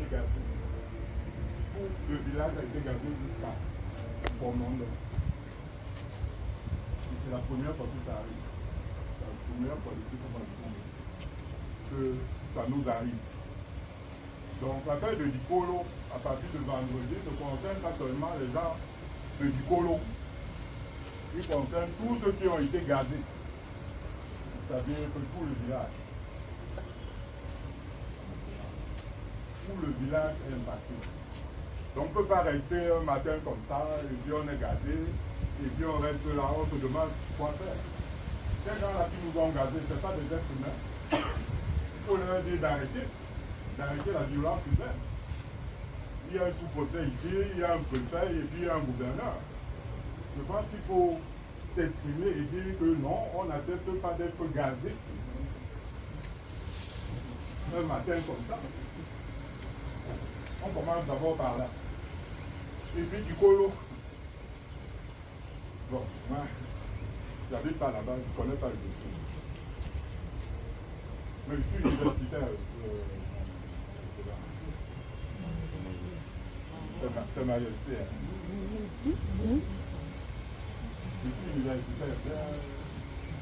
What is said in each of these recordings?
été gazé. Tout le village a été gazé jusqu'à Bormond. Et c'est la première fois que ça arrive. C'est la première fois depuis que ça nous arrive. Donc l'affaire de Dikolo, à partir de vendredi, ne concerne pas seulement les gens de Dikolo. Il concerne tous ceux qui ont été gazés. C'est-à-dire que tout le village. Tout le village est impacté. Donc on ne peut pas rester un matin comme ça, et puis on est gazé, et puis on reste là, on se demande quoi faire. Ces gens-là qui nous ont gazés, ce n'est pas des êtres humains. Il faut leur dire d'arrêter la violence humaine. Il y a un sous-préfet ici, il y a un préfet et puis il y a un gouverneur. Je pense qu'il faut s'exprimer et dire que non, on n'accepte pas d'être gazé un matin comme ça. On commence d'abord par là. Et puis du colo. Bon, moi, j'habite pas là-bas, je connais pas le dossier. Mais je suis universitaire. C'est majesté. Je suis universitaire.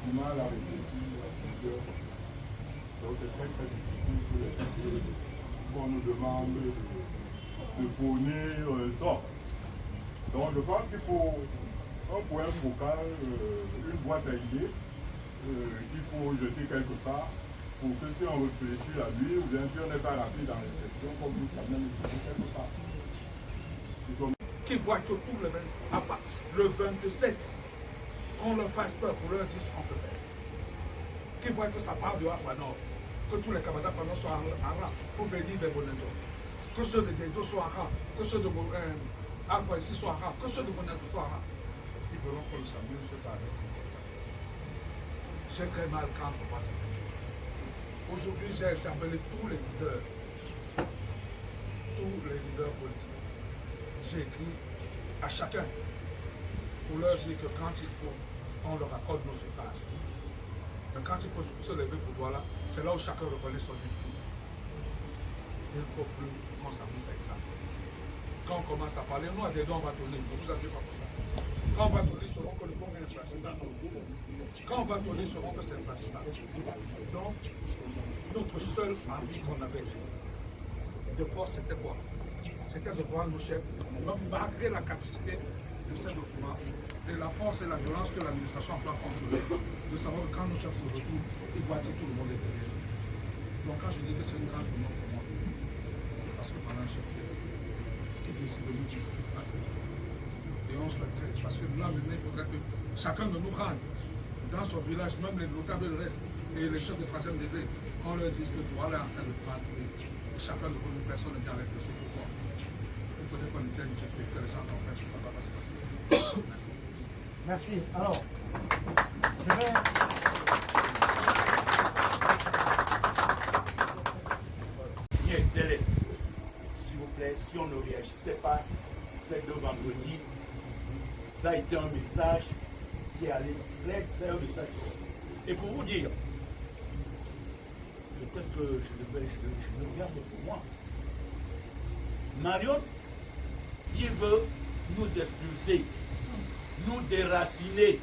On a la réflexion. Donc c'est très très difficile pour les gens qu'on nous demande de fournir sorte. Donc je pense qu'il faut un point focal, une boîte à idées qu'il faut jeter quelque part pour que si on réfléchit à lui, ou bien si on n'est pas rapide dans l'exception, comme nous quand même quelque part. Qui voient que tout le monde, à part le 27, qu'on leur fasse peur pour leur dire ce qu'on peut faire. Qui voient que ça part de Aqua Nord, que tous les camarades pendant soient en rang pour venir vers Bonanjo. Que ceux de Dedo soient en rang, que ceux de Aqua ici soient en rang, que ceux de Bonanjo soient en rang. Ils verront que le s'amuse se parle comme ça. J'ai très mal quand je vois cette chose. Aujourd'hui, j'ai interpellé tous les leaders politiques. J'ai écrit à chacun pour leur dire que quand il faut, on leur accorde nos suffrages. Mais quand il faut se lever pour toi là, c'est là où chacun reconnaît son but. Il ne faut plus qu'on s'amuse avec ça. Quand on commence à parler, nous à des dons on va tourner, ne vous inquiétez pas pour ça. Quand on va tourner, sauront que le bon est infranchissable. Quand on va tourner, sauront que c'est infranchissable. Donc, notre seule envie qu'on avait de force, c'était quoi? C'était de voir nos chefs, malgré la capacité de ces documents, et la force et la violence que l'administration emploie contre eux, de savoir que quand nos chefs se retrouvent, ils voient que tout le monde est derrière eux. Donc quand je dis que c'est une grande réunion pour moi, c'est parce que pendant un chef qui décide de nous dire ce qui se passe. Et on souhaiterait, parce que là maintenant, il faudrait que chacun de nous rende dans son village, même les notables de l'Est et les chefs de troisième degré, qu'on leur dise que toi là est en train de prendre et chacun de nous, personne ne vient avec le secours. Il faudrait qu'on ait une sécurité que les gens comprennent que ça va pas se passer. Merci. Merci. Alors, je vais... S'il vous plaît, si on ne réagissait pas ces deux vendredis, ça a été un message qui est allé très un message fort. Et pour vous dire, peut-être que je le garde pour moi. Marion, qui veut nous expulser, nous déraciner,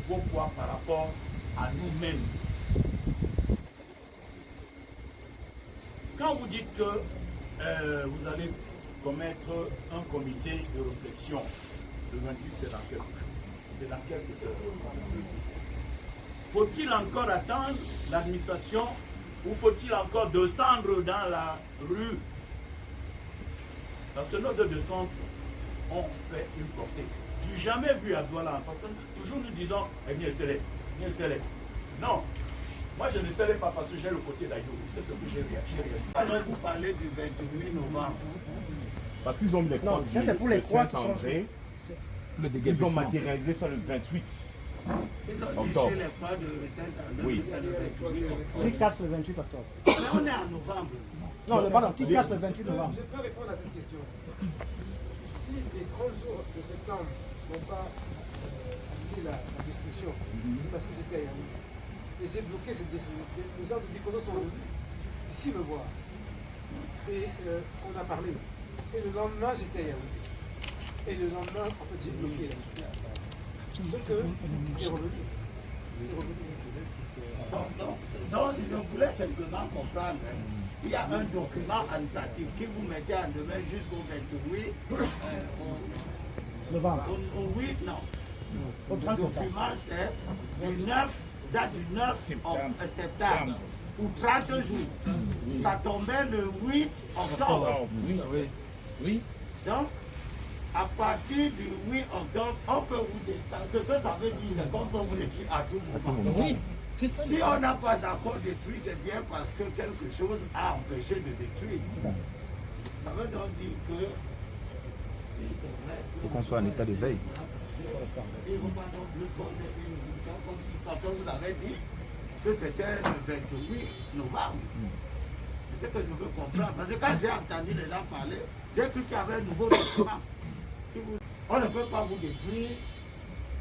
pourquoi par rapport à nous-mêmes. Quand vous dites que vous allez commettre un comité de réflexion, le 28 c'est dans quelque chose. C'est dans quelques heures. Faut-il encore attendre l'administration ou faut-il encore descendre dans la rue? Parce que nos deux descentes ont fait une portée. Je n'ai jamais vu à Douala, parce que toujours nous disons, eh bien, c'est non. Moi, je ne serai pas parce que j'ai le côté d'Aïdo. C'est ce que j'ai réagi. Alors, vous parlez du 28 novembre. Parce qu'ils ont mis les croix. Non, ça c'est pour les croix qui sont... Ils ont matérialisé ça le 28. Ils ont Octobre. déchiré les croix de Saint-André. Oui. C'est le 28 octobre. Qui casse le 28 octobre. Mais on est en novembre. Non, pardon, qui casse le 28 novembre. Je peux répondre à cette question. Si les 30 jours de septembre n'ont pas annulé la destruction, c'est parce que c'était et j'ai bloqué cette décision. Les gens de Dikolo sont venus ici me voir. Et on a parlé. Et le lendemain, j'étais Yaoundé. Et le lendemain, en fait, j'ai bloqué la mission. C'est que c'est revenu. Donc, je voulais simplement comprendre. Il y a un document administratif qui vous mettez en demeure jusqu'au 28. Novembre. Au 8, non. Au Le 30 septembre. document, c'est du 9, date du 9 septembre. Pour 30 jours. Ça tombait le 8 octobre. Oui. Donc, à partir du 8 octobre, on peut vous descendre. Ce que ça veut dire, c'est qu'on peut vous détruire à tout moment. Oui. C'est ça. Si on n'a pas encore détruit, c'est bien parce que quelque chose a empêché de détruire. Ça veut donc dire que si c'est vrai, Il faut qu'on soit en état de veille. il ne faut pas non plus donner une mission comme si quand on vous avait dit que c'était le 28 novembre. C'est ce que je veux comprendre. Parce que quand j'ai entendu les gens parler, j'ai cru qu'il y avait un nouveau document. On ne peut pas vous détruire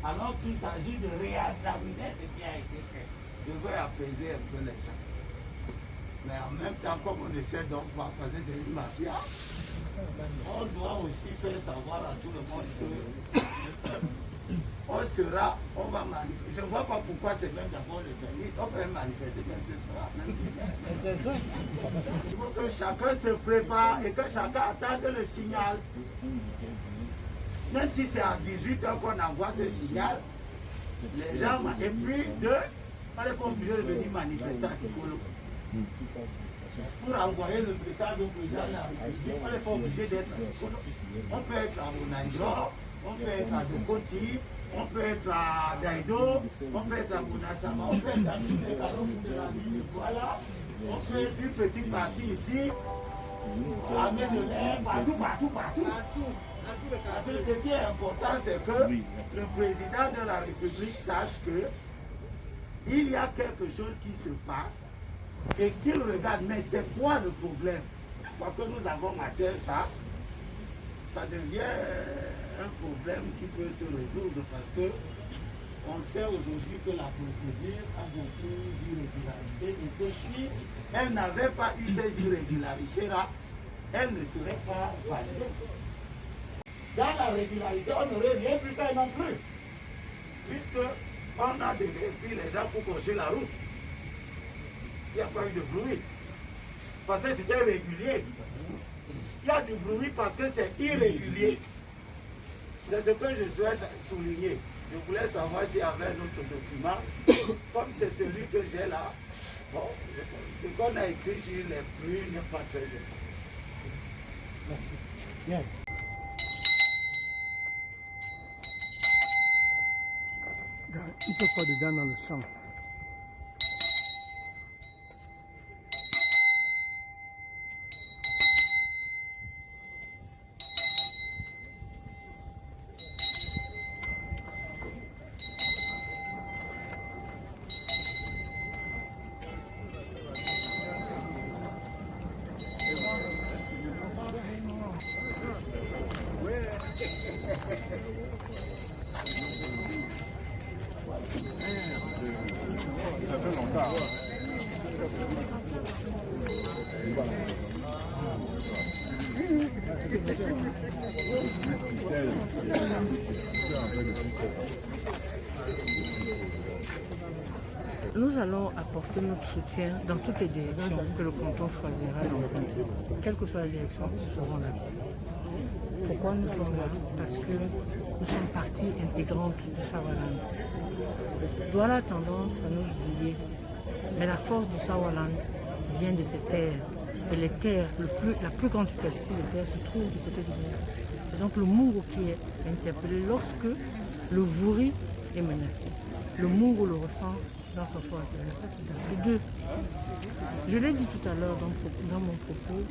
alors qu'il s'agit de réexaminer ce qui a été fait. Je veux apaiser un peu les gens. Mais en même temps, comme on essaie donc pas, parce que c'est une mafia, on doit aussi faire savoir à tout le monde que on va manifester. Je ne vois pas pourquoi c'est même d'abord le 28. On peut manifester même ce soir. C'est ça. Il faut que chacun se prépare et que chacun attende le signal. Même si c'est à 18h qu'on envoie ce signal, les gens, et puis on n'est pas obligé de venir manifester à Kikolo. Pour envoyer le message au président de la République, on n'est pas obligé d'être à Kikolo. On peut être à Mounandro, on peut être à Jokoti, on peut être à Daido, on peut être à Mounasama, on peut être à tous les canaux de la ville. Voilà, on peut être une petite partie ici, à Ménelais, partout. Parce que ce qui est important, c'est que le président de la République sache que il y a quelque chose qui se passe et qu'il regarde. Mais c'est quoi le problème? Une fois que nous avons atteint ça, ça devient un problème qui peut se résoudre parce que on sait aujourd'hui que la procédure a beaucoup d'irrégularités et que si elle n'avait pas eu ces irrégularités-là, elle ne serait pas validée. Dans la régularité, on n'aurait rien pu faire non plus. Puisque on a déguerpi les gens pour cocher la route. Il n'y a pas eu de bruit. Parce que c'était régulier. Il y a du bruit parce que c'est irrégulier. C'est ce que je souhaite souligner. Je voulais savoir s'il y avait un autre document. Comme c'est celui que j'ai là, bon, ce qu'on a écrit sur les pluies n'est pas très important. Merci. Bien. Il ne faut pas dedans dans le champ. Nous allons apporter notre soutien dans toutes les directions que le canton choisira d'emprunter, quelle que soit la direction, nous serons là. Pourquoi nous sommes là? Parce que nous sommes partie intégrante de Sawaland. Douala a tendance à nous oublier, mais la force du Sawaland vient de ces terres. Et les terres, la plus grande superficie de terre se trouve de cette rivière. C'est donc le Mungo qui est interpellé lorsque le Vouri est menacé. Le Mungo le ressent dans son fort intérieur. Ça, c'est les deux. Je l'ai dit tout à l'heure dans mon propos,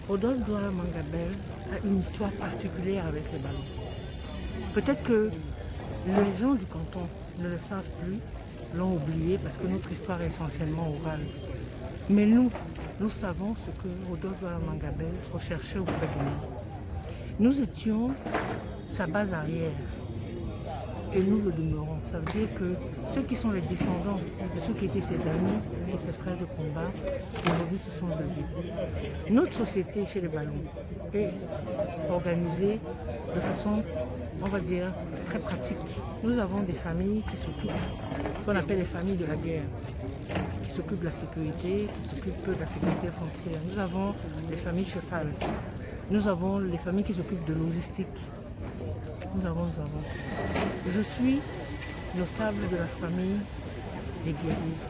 Rodolphe Douala Mangabel a une histoire particulière avec les ballons. Peut-être que les gens du canton ne le savent plus, l'ont oublié parce que notre histoire est essentiellement orale. Mais nous savons ce que Rodolphe Douala Mangabel recherchait auprès de nous. Nous étions sa base arrière. et nous le demeurons. Ça veut dire que ceux qui sont les descendants de ceux qui étaient ses amis et ses frères de combat, aujourd'hui se sont levés. Notre société chez les Ballons est organisée de façon, on va dire, très pratique. Nous avons des familles qui s'occupent, qu'on appelle les familles de la guerre, qui s'occupent de la sécurité, qui s'occupent de la sécurité foncière. Nous avons les familles chefales. Nous avons les familles qui s'occupent de logistique. Nous avons. Je suis notable de la famille des guerriers.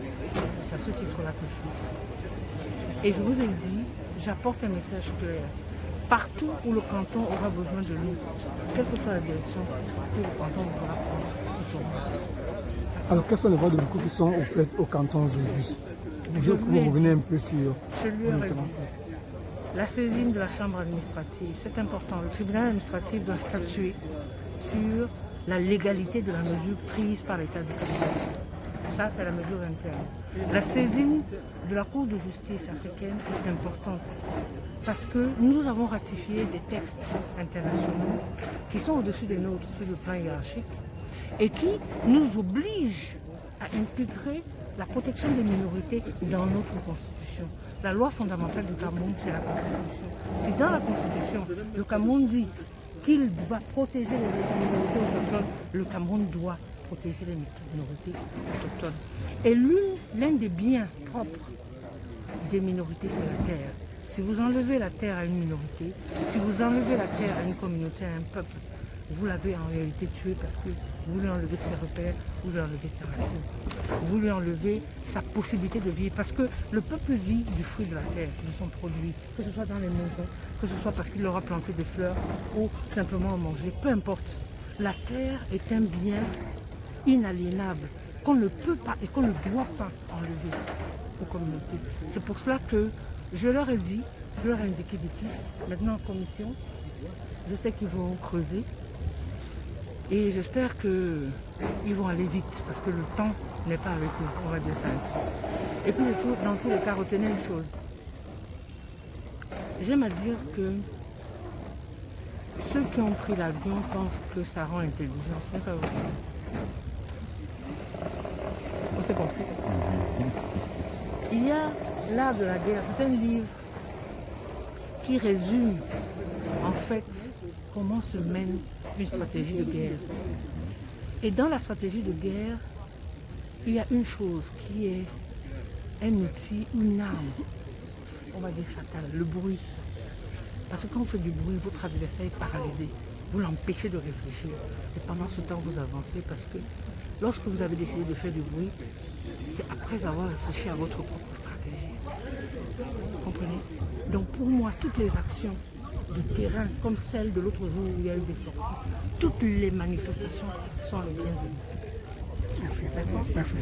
C'est à ce titre-là que je suis. Et je vous ai dit, j'apporte un message clair. Partout où le canton aura besoin de nous, quelle que soit la direction que le canton voudra prendre, nous serons. Alors, quelles sont les voies de recours qui sont offertes au canton aujourd'hui? Je veux que vous revenez un peu sur... Je lui ai dit. La saisine de la chambre administrative, c'est important. Le tribunal administratif doit statuer sur la légalité de la mesure prise par l'État du Canada. Ça, c'est la mesure interne. La saisine de la Cour de justice africaine est importante parce que nous avons ratifié des textes internationaux qui sont au-dessus des nôtres sur le plan hiérarchique et qui nous obligent à intégrer la protection des minorités dans notre Constitution. La loi fondamentale du Cameroun, c'est la Constitution. Si dans la Constitution, le Cameroun dit qu'il doit protéger les minorités autochtones, le Cameroun doit protéger les minorités autochtones. Et l'un des biens propres des minorités, c'est la terre. Si vous enlevez la terre à une minorité, si vous enlevez la terre à une communauté, à un peuple, vous l'avez en réalité tué parce que vous lui enlevez ses repères, vous lui enlevez ses racines. Vous lui enlevez sa possibilité de vivre parce que le peuple vit du fruit de la terre, de son produit, que ce soit dans les maisons, que ce soit parce qu'il aura planté des fleurs ou simplement à manger, peu importe. La terre est un bien inaliénable qu'on ne peut pas et qu'on ne doit pas enlever aux communautés. C'est pour cela que je leur ai dit, je leur ai indiqué des pistes. Maintenant en commission, je sais qu'ils vont creuser. Et j'espère qu'ils vont aller vite, parce que le temps n'est pas avec eux, on va dire ça ainsi. Et puis dans tous les cas, retenez une chose. J'aime à dire que ceux qui ont pris l'avion pensent que ça rend intelligent. Ce n'est pas vrai. On s'est compris. Il y a l'art de la guerre, c'est un livre qui résume en fait comment se mène une stratégie de guerre. Et dans la stratégie de guerre, il y a une chose qui est un outil, une arme, on va dire fatale, le bruit. Parce que quand vous faites du bruit, votre adversaire est paralysé. Vous l'empêchez de réfléchir. Et pendant ce temps, vous avancez parce que lorsque vous avez décidé de faire du bruit, c'est après avoir réfléchi à votre propre stratégie. Vous comprenez? Donc pour moi, toutes les actions de terrain, comme celle de l'autre jour où il y a eu des sorties, toutes les manifestations sont les bienvenues. Merci. D'accord? Merci.